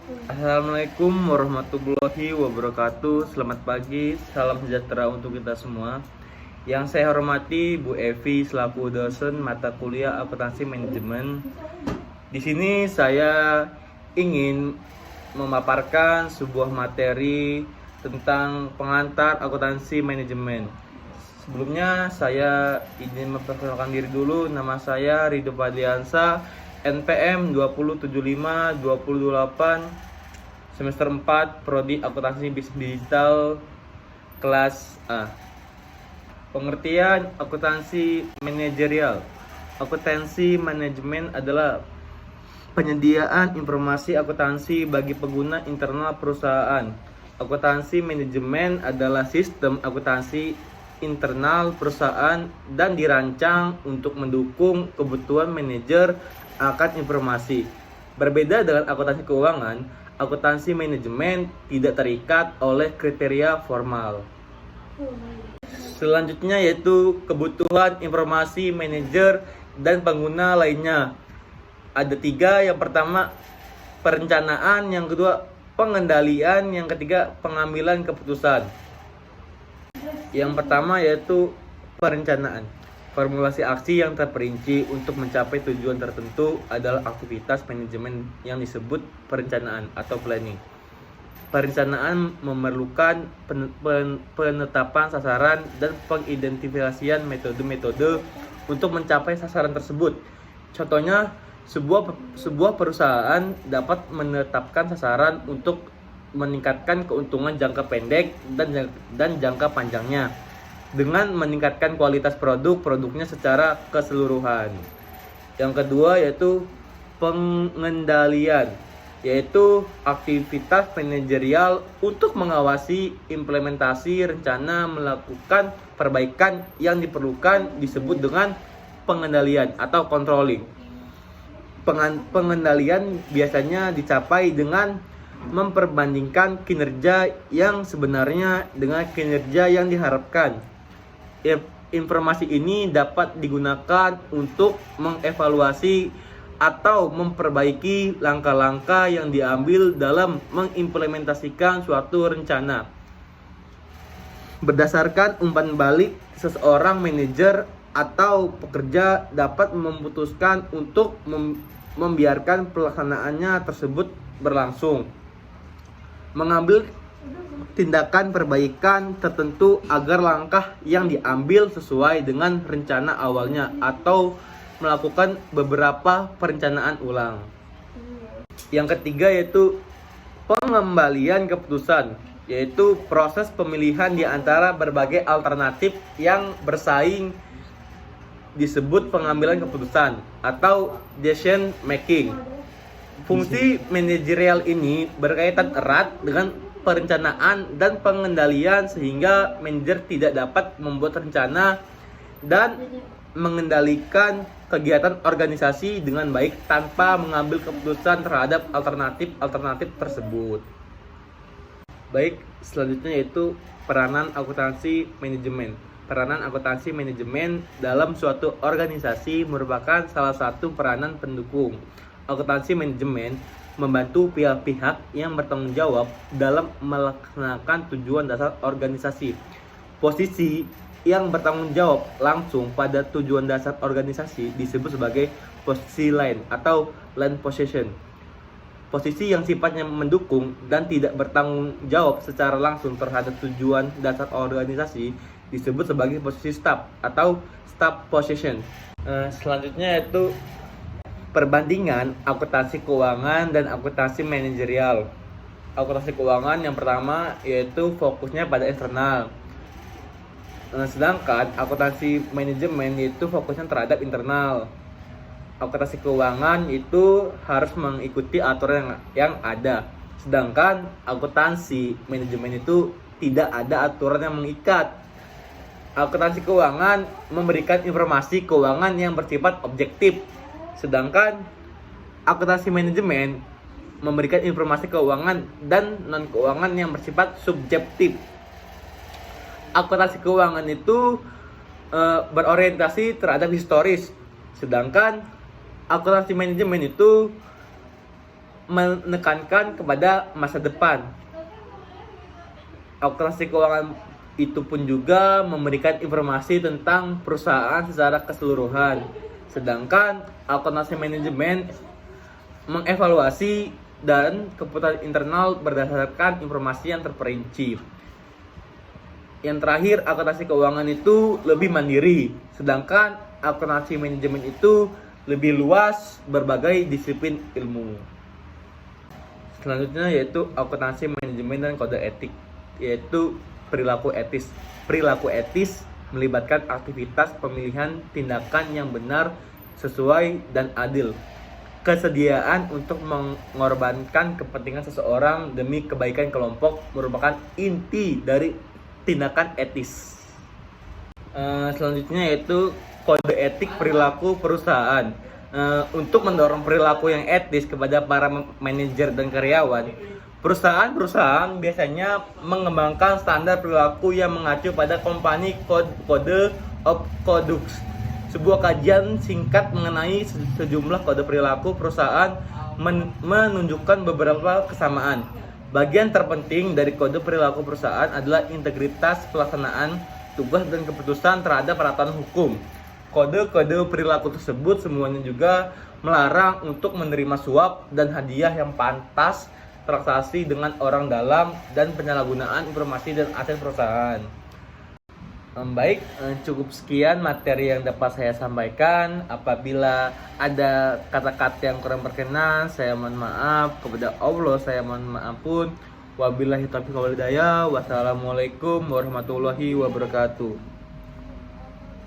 Assalamualaikum warahmatullahi wabarakatuh. Selamat pagi, salam sejahtera untuk kita semua. Yang saya hormati Bu Evi selaku dosen mata kuliah akuntansi manajemen. Di sini saya ingin memaparkan sebuah materi tentang pengantar akuntansi manajemen. Sebelumnya saya izin memperkenalkan diri dulu. Nama saya Ridho Fadliansa, NPM 2075-2028, semester 4, Prodi Akuntansi Bisnis Digital, kelas A. Pengertian akuntansi manajerial. Akuntansi manajemen adalah penyediaan informasi akuntansi bagi pengguna internal perusahaan. Akuntansi manajemen adalah sistem akuntansi internal perusahaan dan dirancang untuk mendukung kebutuhan manajer akan informasi. Berbeda dengan akuntansi keuangan, akuntansi manajemen tidak terikat oleh kriteria formal. Selanjutnya yaitu kebutuhan informasi manajer dan pengguna lainnya. Ada 3, yang pertama perencanaan, yang kedua pengendalian, yang ketiga pengambilan keputusan. Yang pertama yaitu perencanaan. Formulasi aksi yang terperinci untuk mencapai tujuan tertentu adalah aktivitas manajemen yang disebut perencanaan atau planning. Perencanaan memerlukan penetapan sasaran dan pengidentifikasian metode-metode untuk mencapai sasaran tersebut. Contohnya, sebuah perusahaan dapat menetapkan sasaran untuk meningkatkan keuntungan jangka pendek dan jangka panjangnya dengan meningkatkan kualitas produknya secara keseluruhan. Yang kedua yaitu pengendalian, yaitu aktivitas manajerial untuk mengawasi implementasi rencana melakukan perbaikan yang diperlukan disebut dengan pengendalian atau controlling. Pengendalian biasanya dicapai dengan memperbandingkan kinerja yang sebenarnya dengan kinerja yang diharapkan. Informasi ini dapat digunakan untuk mengevaluasi atau memperbaiki langkah-langkah yang diambil dalam mengimplementasikan suatu rencana. Berdasarkan umpan balik, seseorang manajer atau pekerja dapat memutuskan untuk membiarkan pelaksanaannya tersebut berlangsung, mengambil tindakan perbaikan tertentu agar langkah yang diambil sesuai dengan rencana awalnya atau melakukan beberapa perencanaan ulang. Yang ketiga yaitu pengembalian keputusan, yaitu proses pemilihan di antara berbagai alternatif yang bersaing disebut pengambilan keputusan atau decision making. Fungsi manajerial ini berkaitan erat dengan perencanaan dan pengendalian sehingga manajer tidak dapat membuat rencana dan mengendalikan kegiatan organisasi dengan baik tanpa mengambil keputusan terhadap alternatif tersebut. Baik, selanjutnya yaitu peranan akuntansi manajemen. Peranan akuntansi manajemen dalam suatu organisasi merupakan salah satu peranan pendukung. Akuntansi manajemen membantu pihak-pihak yang bertanggung jawab dalam melaksanakan tujuan dasar organisasi. Posisi yang bertanggung jawab langsung pada tujuan dasar organisasi disebut sebagai posisi line atau line position. Posisi yang sifatnya mendukung dan tidak bertanggung jawab secara langsung terhadap tujuan dasar organisasi disebut sebagai posisi staff atau staff position. Selanjutnya yaitu perbandingan akuntansi keuangan dan akuntansi manajerial. Akuntansi keuangan yang pertama yaitu fokusnya pada eksternal. Sedangkan akuntansi manajemen itu fokusnya terhadap internal. Akuntansi keuangan itu harus mengikuti aturan yang ada. Sedangkan akuntansi manajemen itu tidak ada aturan yang mengikat. Akuntansi keuangan memberikan informasi keuangan yang bersifat objektif. Sedangkan akuntansi manajemen memberikan informasi keuangan dan non-keuangan yang bersifat subjektif. Akuntansi keuangan itu berorientasi terhadap historis, sedangkan akuntansi manajemen itu menekankan kepada masa depan. Akuntansi keuangan itu pun juga memberikan informasi tentang perusahaan secara keseluruhan. Sedangkan akuntansi manajemen mengevaluasi dan keputusan internal berdasarkan informasi yang terperinci. Yang terakhir, akuntansi keuangan itu lebih mandiri, sedangkan akuntansi manajemen itu lebih luas berbagai disiplin ilmu. Selanjutnya yaitu akuntansi manajemen dan kode etik, yaitu perilaku etis. Perilaku etis melibatkan aktivitas pemilihan tindakan yang benar, sesuai, dan adil. Kesediaan untuk mengorbankan kepentingan seseorang demi kebaikan kelompok merupakan inti dari tindakan etis. Selanjutnya yaitu kode etik perilaku perusahaan. Untuk mendorong perilaku yang etis kepada para manajer dan karyawan, perusahaan biasanya mengembangkan standar perilaku yang mengacu pada Company Code of Conduct. Sebuah kajian singkat mengenai sejumlah kode perilaku perusahaan menunjukkan beberapa kesamaan. Bagian terpenting dari kode perilaku perusahaan adalah integritas pelaksanaan tugas dan keputusan terhadap peraturan hukum. Kode-kode perilaku tersebut semuanya juga melarang untuk menerima suap dan hadiah yang pantas, transaksi dengan orang dalam, dan penyalahgunaan informasi dan aset perusahaan. Baik, cukup sekian materi yang dapat saya sampaikan. Apabila ada kata-kata yang kurang berkenan, saya mohon maaf. Kepada Allah saya mohon maaf pun. Wabillahi taufiq wal hidayah. Wassalamualaikum warahmatullahi wabarakatuh.